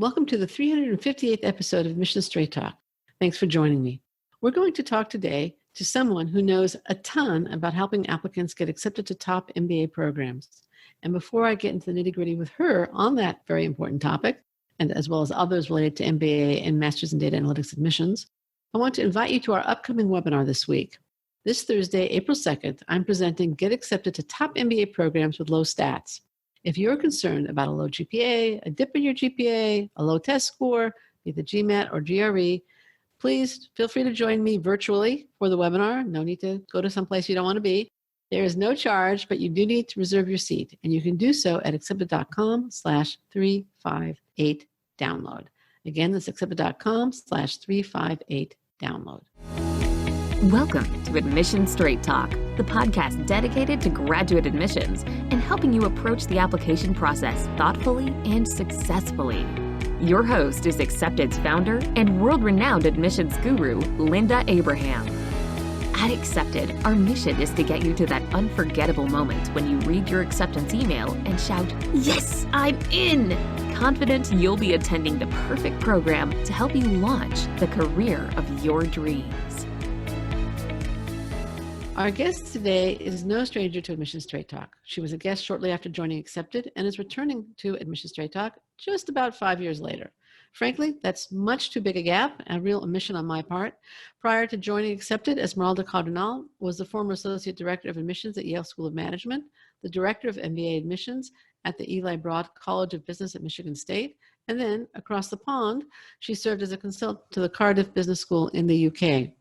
Welcome to the 358th episode of Mission Straight Talk. Thanks for joining me. We're going to talk today to someone who knows a ton about helping applicants get accepted to top MBA programs. And before I get into the nitty-gritty with her on that very important topic, and as well as others related to MBA and Masters in Data Analytics admissions, I want to invite you to our upcoming webinar this week. This Thursday, April 2nd, I'm presenting Get Accepted to Top MBA Programs with Low Stats. If you're concerned about a low GPA, a dip in your GPA, a low test score, be it GMAT or GRE, please feel free to join me virtually for the webinar. No need to go to someplace you don't want to be. There is no charge, but you do need to reserve your seat, and you can do so at accepted.com/358download. Again, that's accepted.com/358download. Welcome to Admission Straight Talk, the podcast dedicated to graduate admissions and helping you approach the application process thoughtfully and successfully. Your host is Accepted's founder and world-renowned admissions guru, Linda Abraham. At Accepted, our mission is to get you to that unforgettable moment when you read your acceptance email and shout, "Yes, I'm in!" Confident you'll be attending the perfect program to help you launch the career of your dreams. Our guest today is no stranger to Admission Straight Talk. She was a guest shortly after joining Accepted and is returning to Admission Straight Talk just about 5 years later. Frankly, that's much too big a gap, a real omission on my part. Prior to joining Accepted, Esmeralda Cardenal was the former Associate Director of Admissions at Yale School of Management, the Director of MBA Admissions at the Eli Broad College of Business at Michigan State, and then across the pond, she served as a consultant to the Cardiff Business School in the UK.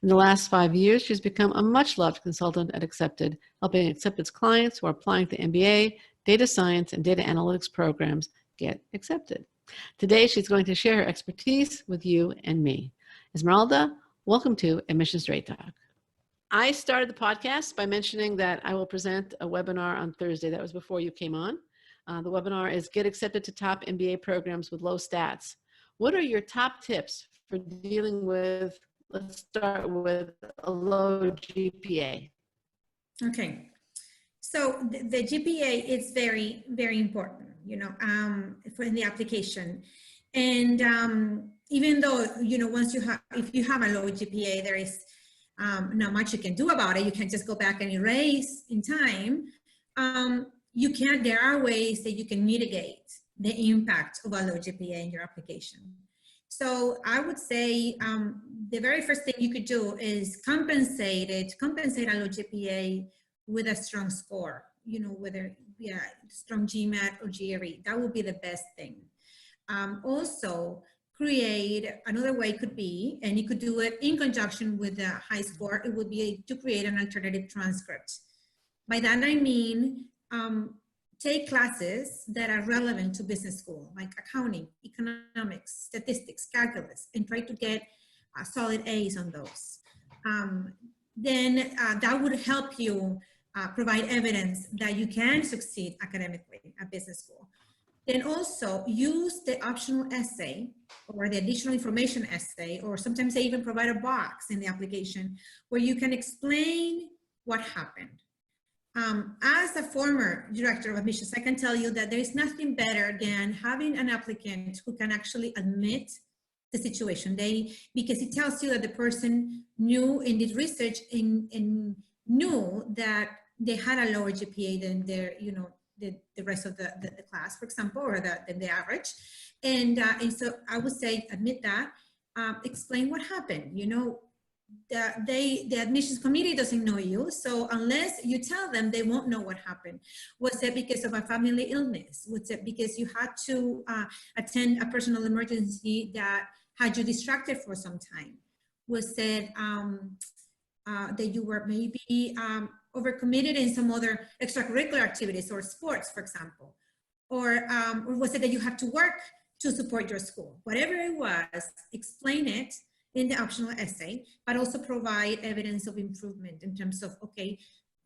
In the last 5 years, she's become a much-loved consultant at Accepted, helping Accepted's clients who are applying to MBA, data science, and data analytics programs get accepted. Today, she's going to share her expertise with you and me. Esmeralda, welcome to Admission Straight Talk. I started the podcast by mentioning that I will present a webinar on Thursday. That was before you came on. The webinar is Get Accepted to Top MBA Programs with Low Stats. What are your top tips for dealing with, let's start with a low GPA? Okay. So the GPA is very, very important, for in the application. And even though, once if you have a low GPA, there is not much you can do about it. You can just go back and erase in time. There are ways that you can mitigate the impact of a low GPA in your application. So I would say the very first thing you could do is compensate a low GPA with a strong score, whether strong GMAT or GRE. That would be the best thing. Also, another way could be, and you could do it in conjunction with a high score, it would be to create an alternative transcript. By that I mean, take classes that are relevant to business school, like accounting, economics, statistics, calculus, and try to get solid A's on those. Then that would help you provide evidence that you can succeed academically at business school. Then also use the optional essay or the additional information essay, or sometimes they even provide a box in the application where you can explain what happened. As a former director of admissions, I can tell you that there is nothing better than having an applicant who can actually admit the situation. Because it tells you that the person knew and did research and knew that they had a lower GPA than their, the rest of the class, for example, or than the average. And so I would say, admit that, explain what happened. The admissions committee doesn't know you, so unless you tell them, they won't know what happened. Was it because of a family illness? Was it because you had to attend a personal emergency that had you distracted for some time? Was it that you were maybe overcommitted in some other extracurricular activities or sports, for example? Or was it that you had to work to support your school? Whatever it was, explain it in the optional essay, but also provide evidence of improvement in terms of, okay,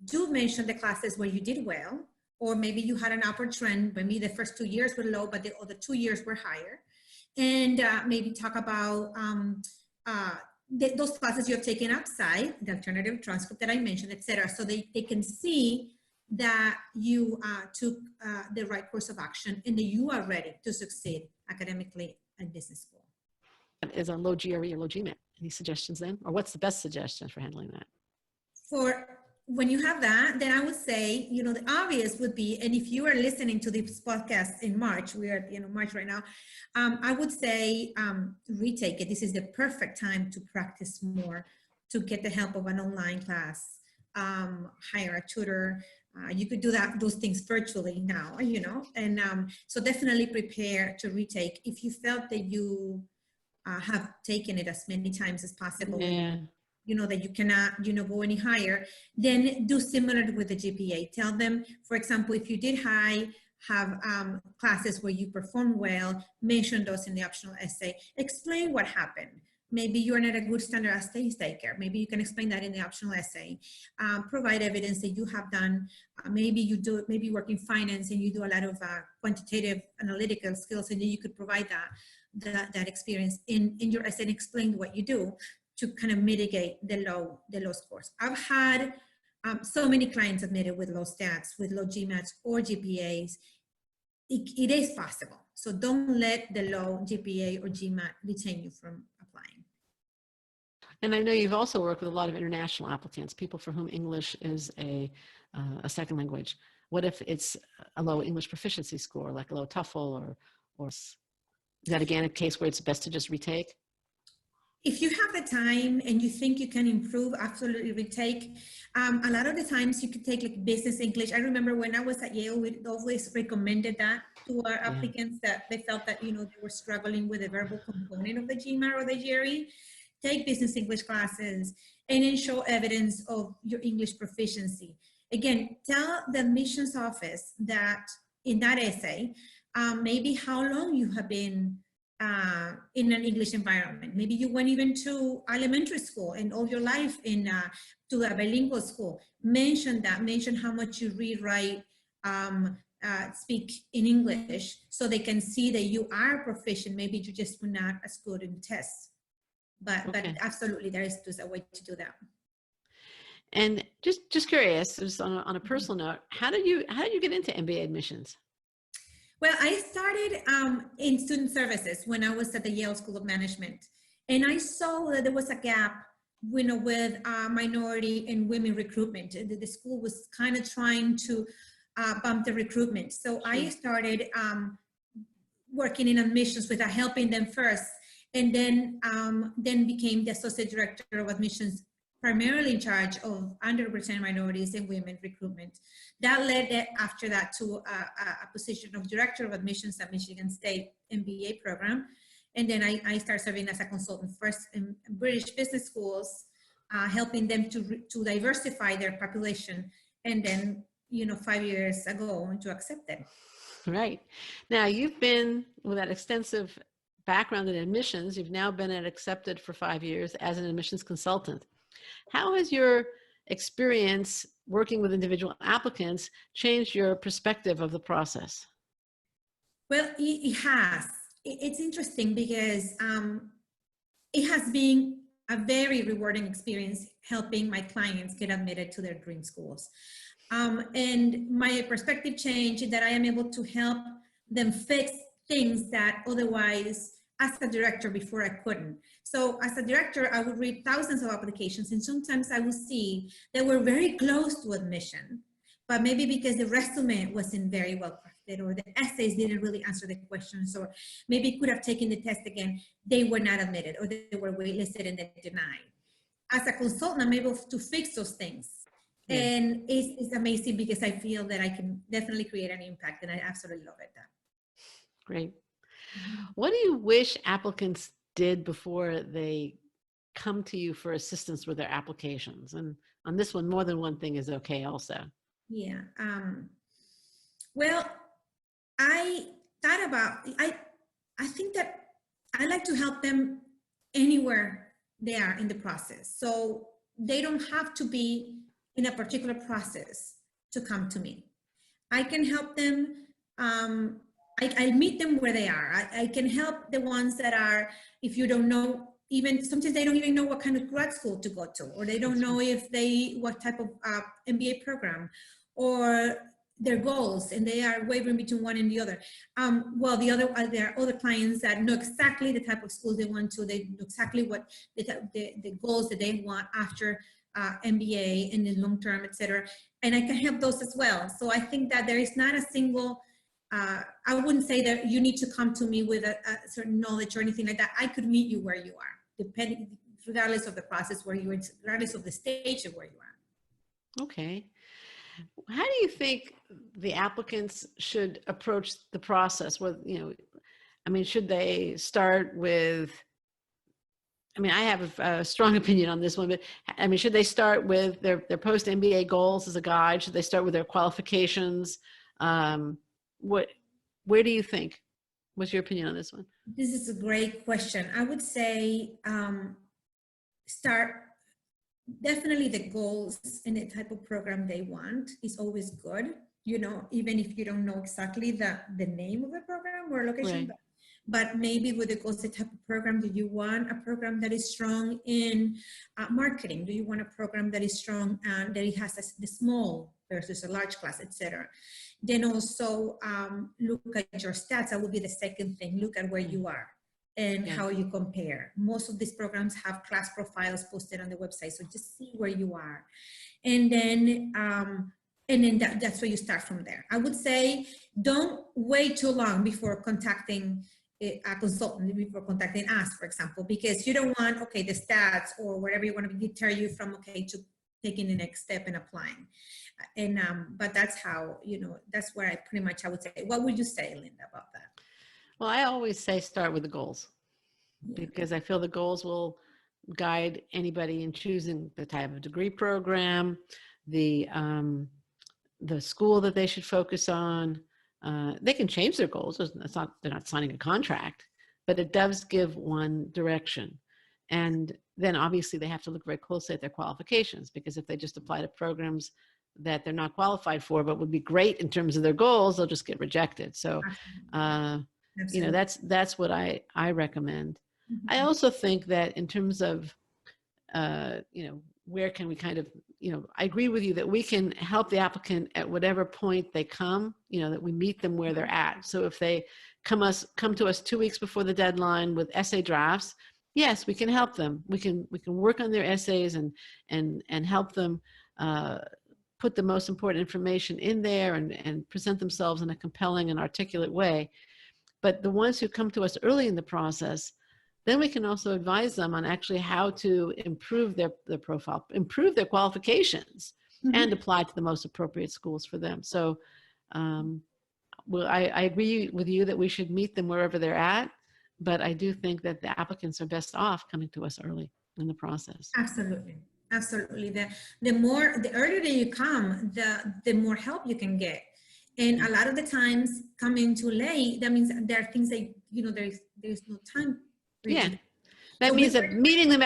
do mention the classes where you did well, or maybe you had an upward trend, maybe the first 2 years were low, but the other 2 years were higher. And maybe talk about those classes you have taken outside, the alternative transcript that I mentioned, etc. So they can see that you took the right course of action and that you are ready to succeed academically at business school. Is a low GRE or low GMAT. Any suggestions then? Or what's the best suggestion for handling that? For when you have that, then I would say, the obvious would be, and if you are listening to this podcast in March, we are at March right now, I would say retake it. This is the perfect time to practice more, to get the help of an online class, hire a tutor. You could do those things virtually now, and so definitely prepare to retake. If you felt that you have taken it as many times as possible, that you cannot, go any higher, then do similar with the GPA. Tell them, for example, if you did have classes where you performed well, mention those in the optional essay. Explain what happened. Maybe you're not a good standard as test taker. Maybe you can explain that in the optional essay. Provide evidence that you have done. Maybe you work in finance and you do a lot of quantitative analytical skills, and then you could provide that experience in your essay and explain what you do to kind of mitigate the low scores. I've had so many clients admitted with low stats, with low GMATs or GPAs. It is possible. So don't let the low GPA or GMAT detain you from applying. And I know you've also worked with a lot of international applicants, people for whom English is a second language. What if it's a low English proficiency score, like a low TOEFL, or is that again a case where it's best to just retake? If you have the time and you think you can improve, absolutely retake. A lot of the times you could take like business English. I remember when I was at Yale, we always recommended that to our applicants, that they felt that, they were struggling with the verbal component of the GMAT or the GRE. Take business English classes and then show evidence of your English proficiency. Again, tell the admissions office that in that essay, maybe how long you have been in an English environment. Maybe you went even to elementary school and all your life to a bilingual school. Mention that, mention how much you read, write, speak in English, so they can see that you are proficient. Maybe you just were not as good in tests, but absolutely there's a way to do that. And just curious, just on a personal note, how did you get into MBA admissions? Well, I started in student services when I was at the Yale School of Management, and I saw that there was a gap, with minority and women recruitment. The school was kind of trying to bump the recruitment. So I started working in admissions without helping them first, and then became the associate director of admissions, primarily in charge of underrepresented minorities and women recruitment. That led after that to a position of director of admissions at Michigan State MBA program. And then I started serving as a consultant first in British business schools, helping them to diversify their population. And then, 5 years ago, to accept them. Right. Now you've been with that extensive background in admissions. You've now been at Accepted for 5 years as an admissions consultant. How has your experience working with individual applicants changed your perspective of the process? Well, it has. It's interesting because it has been a very rewarding experience helping my clients get admitted to their dream schools. And my perspective changed, that I am able to help them fix things that otherwise, as a director before, I couldn't. So as a director, I would read thousands of applications, and sometimes I would see that were very close to admission, but maybe because the resume wasn't very well crafted, or the essays didn't really answer the questions, or maybe could have taken the test again, they were not admitted, or they were waitlisted and then denied. As a consultant, I'm able to fix those things. Yeah. And it's amazing because I feel that I can definitely create an impact, and I absolutely love it. Great. What do you wish applicants did before they come to you for assistance with their applications? And on this one, more than one thing is okay also. Yeah. Well, I thought about, I think that I like to help them anywhere they are in the process. So they don't have to be in a particular process to come to me. I can help them. I meet them where they are. I can help the ones that are, if you don't know, even sometimes they don't even know what kind of grad school to go to, or they don't know what type of MBA program, or their goals and they are wavering between one and the other. Well, there are other clients that know exactly the type of schools they want to, they know exactly what the goals that they want after MBA and in long term, etc. And I can help those as well. So I think that there is not a single, I wouldn't say that you need to come to me with a certain knowledge or anything like that. I could meet you where you are, depending, regardless of the process where you are, regardless of the stage of where you are. Okay. How do you think the applicants should approach the process? Well, I mean, should they start with, I mean, I have a strong opinion on this one, but I mean, should they start with their post-MBA goals as a guide? Should they start with their qualifications? Where do you think? What's your opinion on this one? This is a great question. I would say start, definitely the goals and the type of program they want is always good, even if you don't know exactly the name of the program or location. Right. But maybe with the goals, the type of program, do you want a program that is strong in marketing? Do you want a program that is strong and that it has the small versus a large class, etc.? Then also look at your stats. That would be the second thing. Look at where you are and how you compare. Most of these programs have class profiles posted on the website, so just see where you are. And then that's where you start from there. I would say don't wait too long before contacting a consultant, before contacting us, for example, because you don't want, the stats or whatever you want to deter you from, to taking the next step and applying. And, but that's how, that's where I would say. What would you say, Linda, about that? Well, I always say start with the goals, because I feel the goals will guide anybody in choosing the type of degree program, the school that they should focus on. They can change their goals. They're not signing a contract, but it does give one direction. And then obviously they have to look very closely at their qualifications, because if they just apply to programs that they're not qualified for, but would be great in terms of their goals, they'll just get rejected. So, that's what I recommend. Mm-hmm. I also think that in terms of, where can we kind of, I agree with you that we can help the applicant at whatever point they come, that we meet them where they're at. So if they come to us 2 weeks before the deadline with essay drafts, yes, we can help them. We can work on their essays and help them put the most important information in there and present themselves in a compelling and articulate way. But the ones who come to us early in the process, then we can also advise them on actually how to improve their profile, improve their qualifications, mm-hmm. and apply to the most appropriate schools for them. So I agree with you that we should meet them wherever they're at, but I do think that the applicants are best off coming to us early in the process. Absolutely. Absolutely. The earlier that you come, the more help you can get. And a lot of the times coming too late, that means there are things that, there's no time. Yeah. That means that meeting them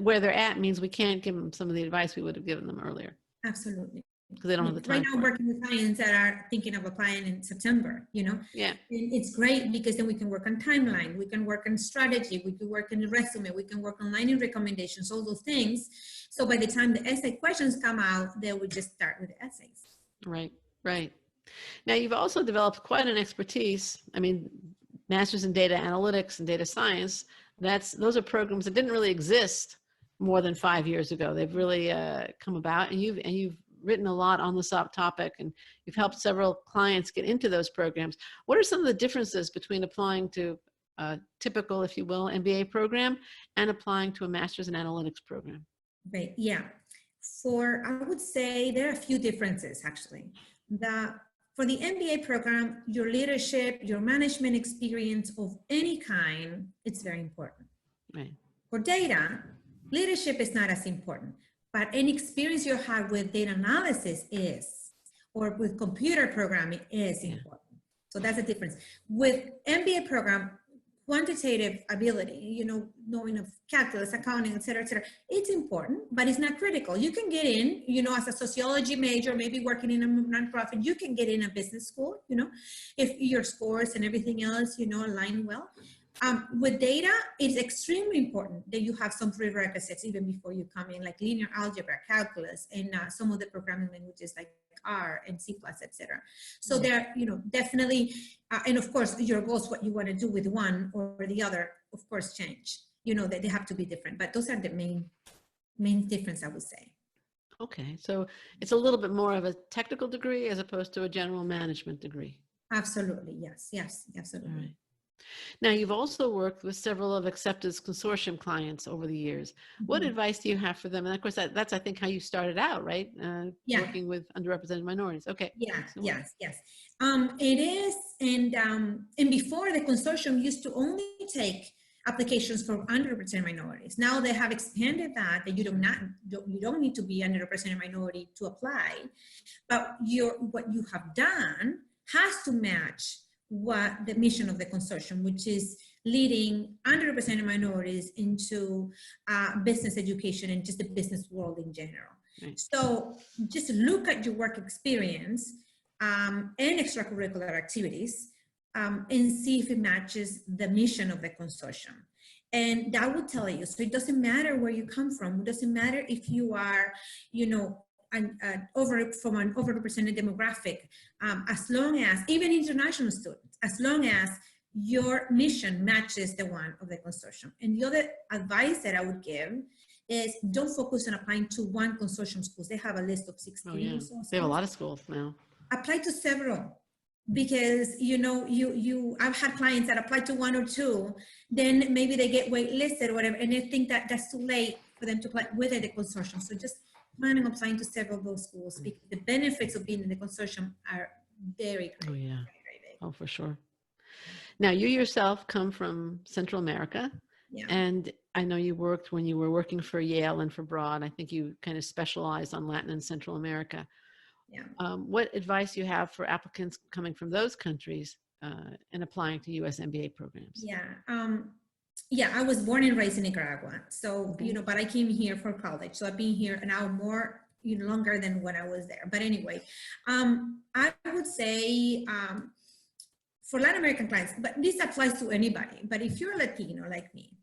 where they're at means we can't give them some of the advice we would have given them earlier. Absolutely. Because they don't have the time. Right now, I'm working with clients that are thinking of applying in September, Yeah. And it's great because then we can work on timeline, we can work on strategy, we can work on the resume, we can work on lining recommendations, all those things. So by the time the essay questions come out, they would just start with the essays. Right, right. Now, you've also developed quite an expertise. I mean, Masters in Data Analytics and Data Science, those are programs that didn't really exist more than 5 years ago. They've really come about, and you've written a lot on this topic, and you've helped several clients get into those programs. What are some of the differences between applying to a typical, if you will, MBA program and applying to a Masters in Analytics program? Right, yeah. I would say there are a few differences, actually. For the MBA program, your leadership, your management experience of any kind, it's very important. Right. For data, leadership is not as important, but any experience you have with data analysis is, or with computer programming is important. So that's the difference. With MBA program, quantitative ability, knowing of calculus, accounting, et cetera, it's important, but it's not critical. You can get in, as a sociology major, maybe working in a nonprofit, you can get in a business school, if your scores and everything else, align well. With data, it's extremely important that you have some prerequisites even before you come in, like linear algebra, calculus, and some of the programming languages like R and C+, etc. So they're, definitely, and of course, your goals, what you want to do with one or the other, of course, change. That they have to be different, but those are the main difference, I would say. Okay, so it's a little bit more of a technical degree as opposed to a general management degree. Absolutely, yes, absolutely. All right. Now, you've also worked with several of Accepted's consortium clients over the years. What advice do you have for them? And of course, that's I think, how you started out, right? Working with underrepresented minorities. Okay. Yeah, yes. It is, and before, the consortium used to only take applications for underrepresented minorities. Now they have expanded that you don't need to be underrepresented minority to apply, but what you have done has to match what the mission of the consortium, which is leading underrepresented minorities into business education and just the business world in general. Right. So just look at your work experience and extracurricular activities and see if it matches the mission of the consortium. And that will tell you. So it doesn't matter where you come from. It doesn't matter if you are, from an overrepresented demographic, as long as, even international students, as long as your mission matches the one of the consortium. And the other advice that I would give is don't focus on applying to one consortium school. They have a list of 16. Oh, yeah. They have a lot of schools now. Apply to several, because I've had clients that apply to one or two, then maybe they get waitlisted or whatever, and they think that that's too late for them to apply within the consortium. So just plan on applying to several of those schools, because the benefits of being in the consortium are very great. Oh, yeah. Very big. Oh, for sure. Now, you yourself come from Central America. Yeah. And I know you worked, when you were working for Yale and for Broad, I think you kind of specialized on Latin and Central America. Yeah. What advice do you have for applicants coming from those countries and applying to US MBA programs? Yeah, I was born and raised in Nicaragua. So, but I came here for college. So I've been here now more, longer than when I was there. But anyway, I would say for Latin American clients, but this applies to anybody. But if you're Latino like me,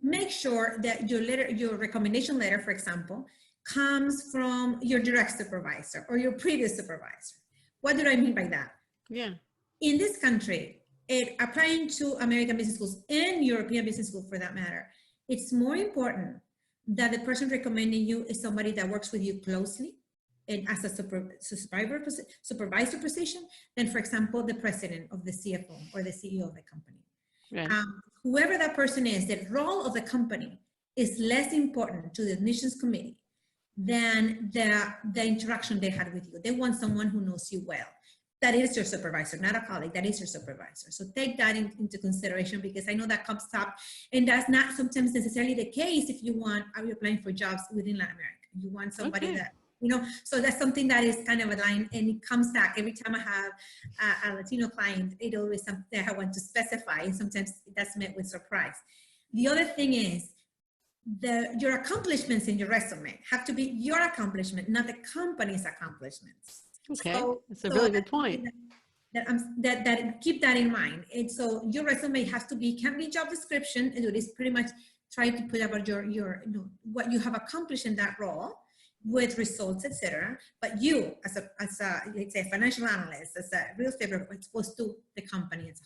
make sure that your recommendation letter, for example, comes from your direct supervisor or your previous supervisor. What do I mean by that? Yeah. In this country, applying to American business schools and European business schools for that matter, it's more important that the person recommending you is somebody that works with you closely and as a supervisor position than, for example, the president of the CFO or the CEO of the company. Right. Whoever that person is, the role of the company is less important to the admissions committee than the interaction they had with you. They want someone who knows you well. That is your supervisor, not a colleague, that is your supervisor. So take that into consideration, because I know that comes up, and that's not sometimes necessarily the case if you're applying for jobs within Latin America. You want somebody that, so that's something that is kind of a line, and it comes back every time I have a Latino client. It always something that I want to specify, and sometimes that's met with surprise. The other thing is, your accomplishments in your resume have to be your accomplishment, not the company's accomplishments. Okay, that's a really good point. That keep that in mind. And so your resume can be job description, and it is pretty much try to put about your what you have accomplished in that role with results, etc. But you, as a let's say a financial analyst, as a real estate broker, it's supposed to the company as a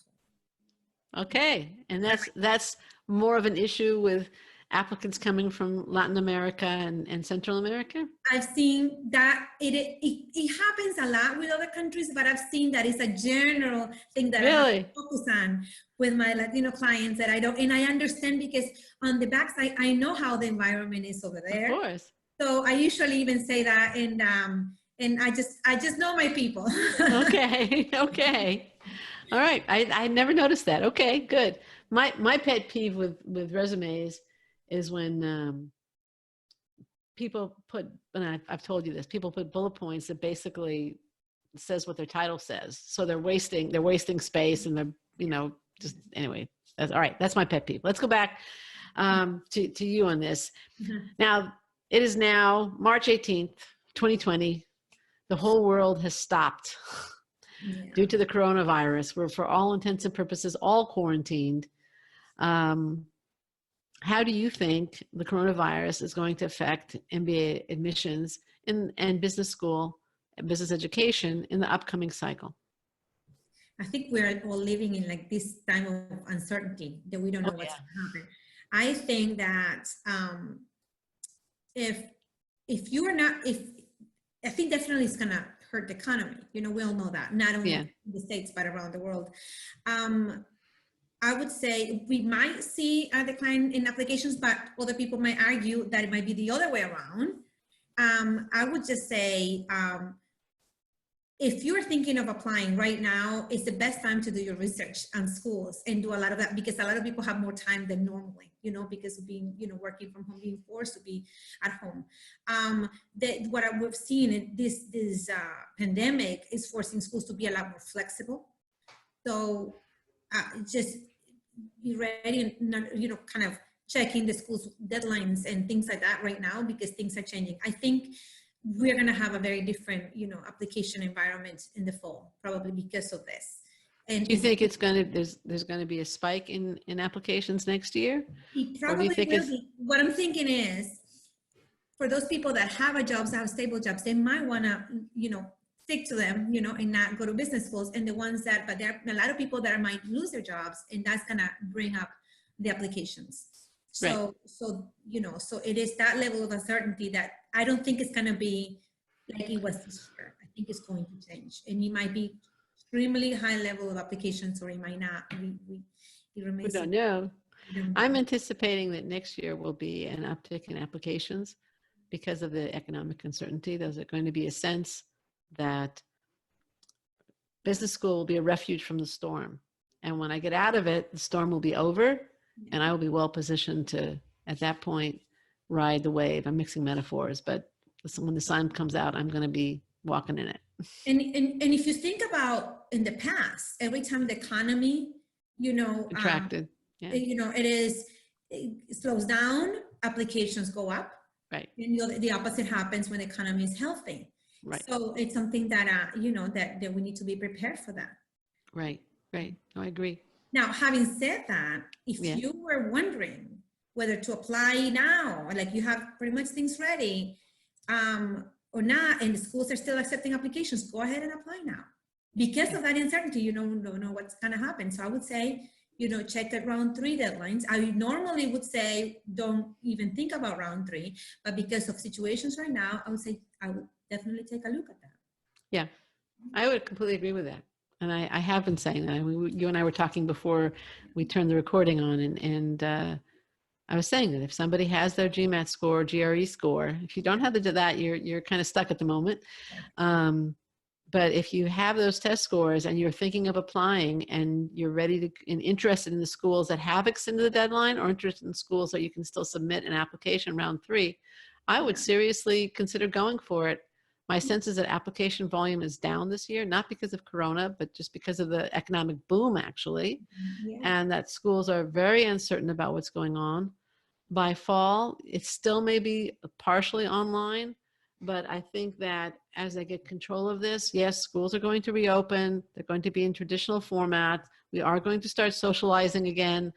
whole. Okay, and that's more of an issue with applicants coming from Latin America and Central America? I've seen that it happens a lot with other countries, but I've seen that it's a general thing that I focus on with my Latino clients that I don't, and I understand, because on the backside, I know how the environment is over there. Of course. So I usually even say that, and I just know my people. Okay. Okay. All right. I never noticed that. Okay, good. My pet peeve with resumes is when people put, and I've told you this, people put bullet points that basically says what their title says. So they're wasting space, and they're, just anyway, that's all right. That's my pet peeve. Let's go back to you on this. Mm-hmm. Now, it is now March 18th, 2020. The whole world has stopped. Yeah. due to the coronavirus. We're, for all intents and purposes, all quarantined. How do you think the coronavirus is going to affect MBA admissions and business school and business education in the upcoming cycle? I think we're all living in like this time of uncertainty that we don't know what's going to happen. I think that if you are not, I think definitely it's going to hurt the economy. You know, we all know that, not only in the States, but around the world. I would say we might see a decline in applications, but other people might argue that it might be the other way around. I would just say, if you're thinking of applying right now, it's the best time to do your research on schools and do a lot of that, because a lot of people have more time than normally, you know, because of being, you know, working from home, being forced to be at home. What we've seen in this pandemic is forcing schools to be a lot more flexible. So just be ready and not, you know, kind of checking the school's deadlines and things like that right now, because things are changing. I think we're going to have a very different, you know, application environment in the fall, probably because of this. And do you think it's going to, there's going to be a spike in applications next year? It probably will be. What I'm thinking is, for those people that have a jobs, that have stable jobs, they might want to, you know, stick to them, you know, and not go to business schools. And the ones that, but there are a lot of people that might lose their jobs, and that's going to bring up the applications. So, so, you know, so it is that level of uncertainty that I don't think it's going to be like it was this year. I think it's going to change, and it might be extremely high level of applications, or it might not. We don't know. I'm anticipating that next year will be an uptick in applications because of the economic uncertainty. There's going to be a sense that business school will be a refuge from the storm. And when I get out of it, the storm will be over, and I will be well positioned to, at that point, ride the wave. I'm mixing metaphors, but when the sun comes out, I'm going to be walking in it. And if you think about in the past, every time the economy, you know, contracted, you know, it slows down, applications go up. Right. And the opposite happens when the economy is healthy. Right. So it's something that, you know, that we need to be prepared for that. Right. Right. No, I agree. Now, having said that, if you were wondering whether to apply now, or like you have pretty much things ready, or not, and the schools are still accepting applications, go ahead and apply now. Because of that uncertainty, you don't know what's going to happen. So I would say, you know, check at round 3 deadlines. I normally would say, don't even think about round 3, but because of situations right now, I would say, I would definitely take a look at that. Yeah, I would completely agree with that. And I have been saying that. I mean, you and I were talking before we turned the recording on, and I was saying that if somebody has their GMAT score, GRE score, if you don't have that, you're kind of stuck at the moment. But if you have those test scores and you're thinking of applying and you're ready to and interested in the schools that have extended the deadline, or interested in schools that you can still submit an application round 3, I would seriously consider going for it. My sense is that application volume is down this year, not because of Corona, but just because of the economic boom, actually, and that schools are very uncertain about what's going on. By fall, it still may be partially online, but I think that as they get control of this, yes, schools are going to reopen. They're going to be in traditional format. We are going to start socializing again,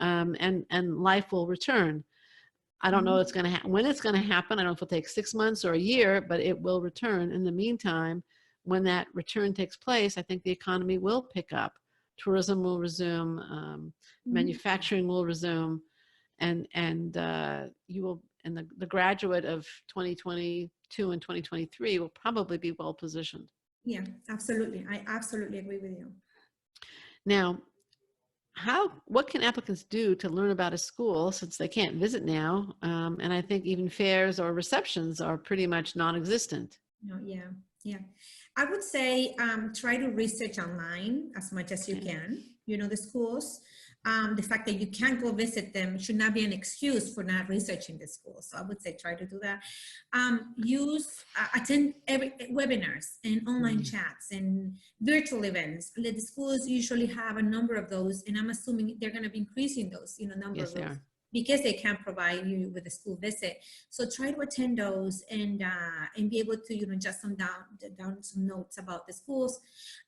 and life will return. I don't know when it's going to happen. I don't know if it'll take 6 months or a year, but it will return. In the meantime, when that return takes place, I think the economy will pick up. Tourism will resume, manufacturing will resume, and you will, and the graduate of 2022 and 2023 will probably be well positioned. Yeah, absolutely. I absolutely agree with you. Now, what can applicants do to learn about a school, since they can't visit now? And I think even fairs or receptions are pretty much non-existent. No, yeah. I would say try to research online as much as you can, you know, the schools. The fact that you can't go visit them should not be an excuse for not researching the schools. So I would say try to do that. Attend webinars and online chats and virtual events. The schools usually have a number of those, and I'm assuming they're going to be increasing those, you know, number of those because they can't provide you with a school visit. So try to attend those and be able to, jot down some notes about the schools.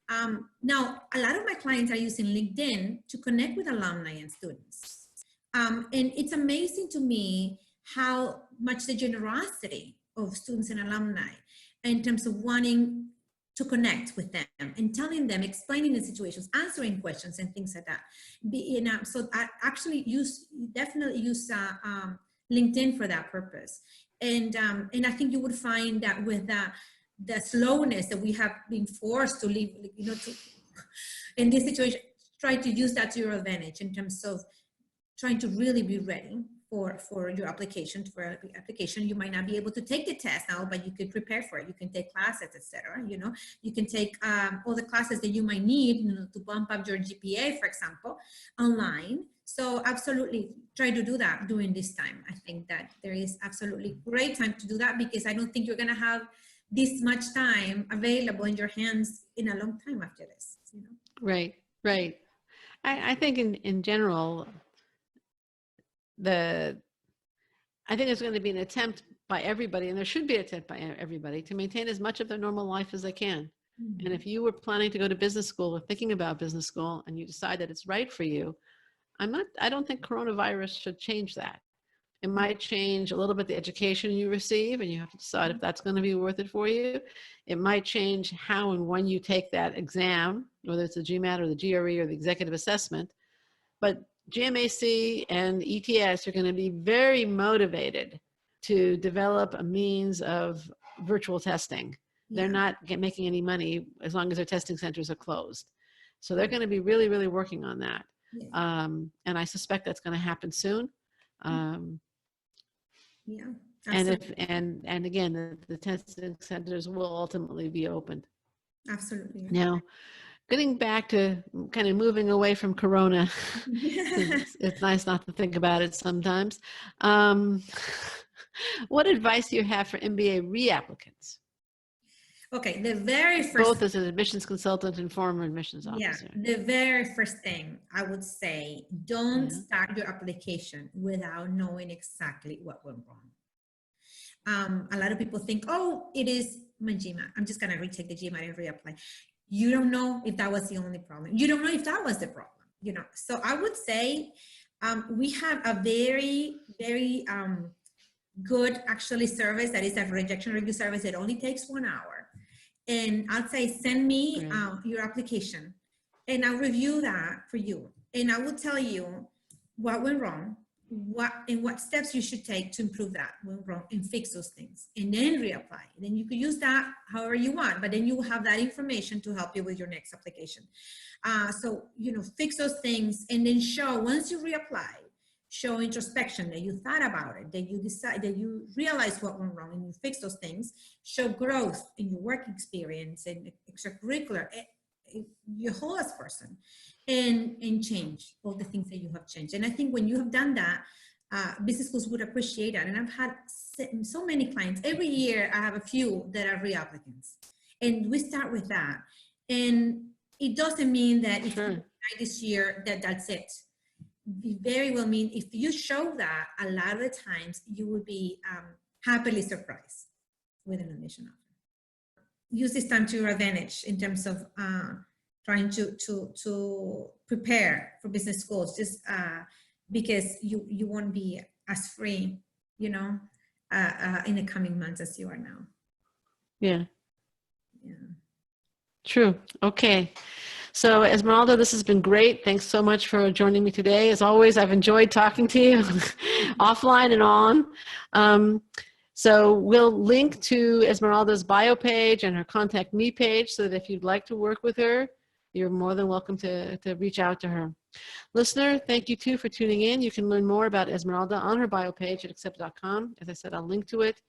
Now, a lot of my clients are using LinkedIn to connect with alumni and students. And it's amazing to me how much the generosity of students and alumni in terms of wanting to connect with them and telling them, explaining the situations, answering questions and things like that. So I actually definitely use LinkedIn for that purpose. And I think you would find that with the slowness that we have been forced to live, in this situation, try to use that to your advantage in terms of trying to really be ready for your application. You might not be able to take the test now, but you could prepare for it. You can take classes, etc. You can take all the classes that you might need to bump up your GPA, for example, online. So absolutely try to do that during this time. I think that there is absolutely great time to do that, because I don't think you're going to have this much time available in your hands in a long time after this. Right. I think in general, I think there's going to be an attempt by everybody, and there should be an attempt by everybody, to maintain as much of their normal life as they can. Mm-hmm. And if you were planning to go to business school or thinking about business school and you decide that it's right for you, I don't think coronavirus should change that. It might change a little bit the education you receive, and you have to decide if that's going to be worth it for you. It might change how and when you take that exam, whether it's the GMAT or the GRE or the executive assessment. But GMAC and ETS are going to be very motivated to develop a means of virtual testing. Yeah. They're not making any money as long as their testing centers are closed. So they're going to be really, really working on that. Yeah. And I suspect that's going to happen soon. Yeah. And again, the testing centers will ultimately be opened. Absolutely. Now, getting back to kind of moving away from Corona, it's nice not to think about it sometimes. What advice do you have for MBA reapplicants? Okay, the very first... Both as an admissions consultant and former admissions officer. Yeah, the very first thing I would say, don't start your application without knowing exactly what went wrong. A lot of people think, oh, it is my GMAT. I'm just going to retake the GMAT and reapply. You don't know if that was the only problem. You don't know if that was the problem, So I would say we have a very, very good actually service that is a rejection review service. It only takes 1 hour. And I'll say, send me your application and I'll review that for you. And I will tell you what went wrong, what steps you should take to improve that went wrong and fix those things, and then reapply. Then you could use that however you want, but then you will have that information to help you with your next application. So, fix those things and then show, once you reapply, show introspection, that you thought about it, that you decide, that you realize what went wrong and you fix those things. Show growth in your work experience and extracurricular, your whole as person, and change all the things that you have changed. And I think when you have done that, business schools would appreciate that. And I've had so many clients. Every year I have a few that are reapplicants, and we start with that. And it doesn't mean that if you apply this year that's it. It very well mean if you show that, a lot of the times you will be happily surprised with an admission offer. Use this time to your advantage in terms of trying to prepare for business schools, just because you won't be as free, in the coming months as you are now. Yeah. True. Okay. So Esmeralda, this has been great. Thanks so much for joining me today. As always, I've enjoyed talking to you offline and on. So we'll link to Esmeralda's bio page and her contact me page, so that if you'd like to work with her, you're more than welcome to reach out to her. Listener, thank you too for tuning in. You can learn more about Esmeralda on her bio page at accept.com. As I said, I'll link to it.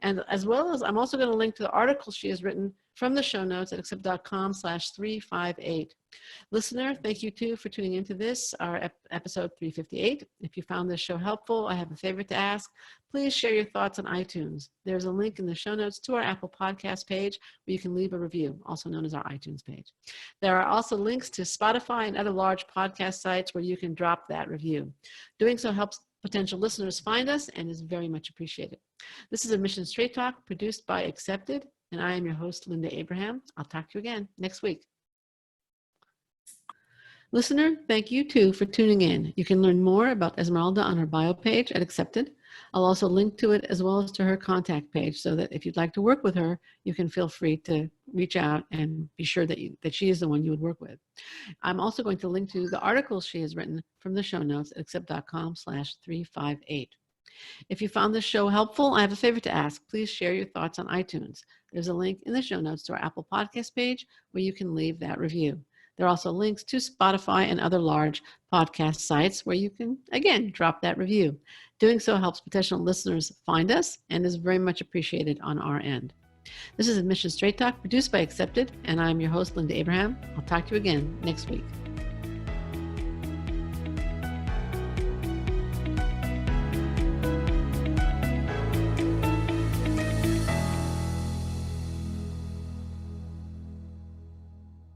And as well as, I'm also going to link to the article she has written from the show notes at accept.com/358. Listener, thank you too for tuning into this, our episode 358. If you found this show helpful, I have a favor to ask. Please share your thoughts on iTunes. There's a link in the show notes to our Apple Podcast page where you can leave a review, also known as our iTunes page. There are also links to Spotify and other large podcast sites where you can drop that review. Doing so helps potential listeners find us and is very much appreciated. This is Admissions Straight Talk, produced by Accepted, and I am your host, Linda Abraham. I'll talk to you again next week. Listener, thank you too for tuning in. You can learn more about Esmeralda on her bio page at Accepted. I'll also link to it as well as to her contact page so that if you'd like to work with her, you can feel free to reach out and be sure that she is the one you would work with. I'm also going to link to the articles she has written from the show notes at accept.com/358. If you found this show helpful, I have a favor to ask. Please share your thoughts on iTunes. There's a link in the show notes to our Apple Podcast page where you can leave that review. There are also links to Spotify and other large podcast sites where you can, again, drop that review. Doing so helps potential listeners find us and is very much appreciated on our end. This is Admissions Straight Talk, produced by Accepted, and I'm your host, Linda Abraham. I'll talk to you again next week.